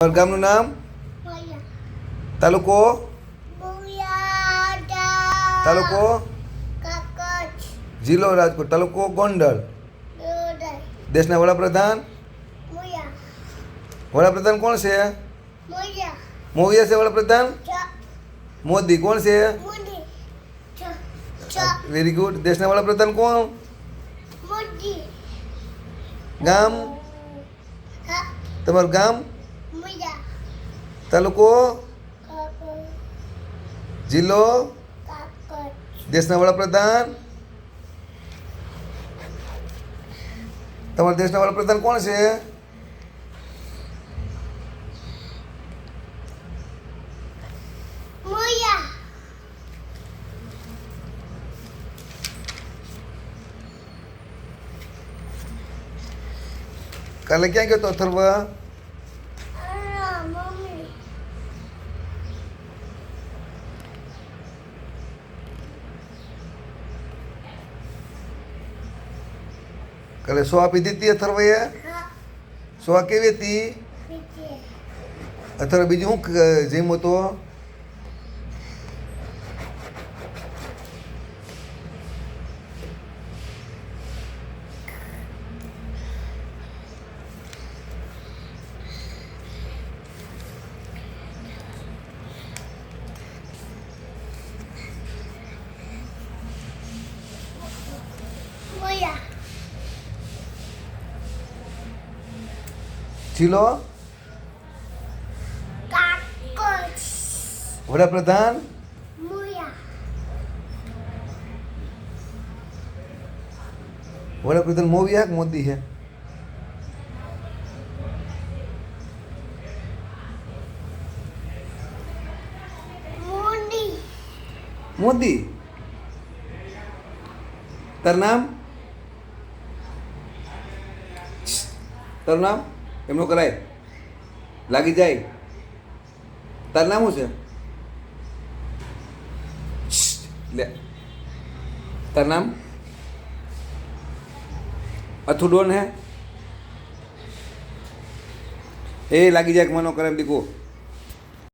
તમારા ગામનું નામ? તાલુકો? તાલુકો? જિલ્લો રાજકોટ. તાલુકો ગોંડલ. દેશના વડાપ્રધાન? વડાપ્રધાન કોણ છે? મોવિયા છે વડાપ્રધાન? મોદી કોણ છે? Very good. દેશના વડાપ્રધાન કોણ? ગામ? તમારું ગામ? તાલુકો? જિલ્લો? દેશના વડાપ્રધાન? તમારા દેશના વડાપ્રધાન કોણ છે? કાલે ક્યાં ગયો તો અથર્વ? કાલે સો આપી દીધી અથર્વએ? સો કેવી હતી અથર્વ? બીજું શું જીમ હતો? જિલ્લો? વડાપ્રધાન? વડાપ્રધાન મોવિયા કે મોદી છે? મોદી. તારું નામ? તારું નામ? એમનું કરાય લાગી જાય. તારું નામ શું છે? લે તારું નામ? અથુડોન હે એ લાગી જાય કે મનો કરે એમ દીકું.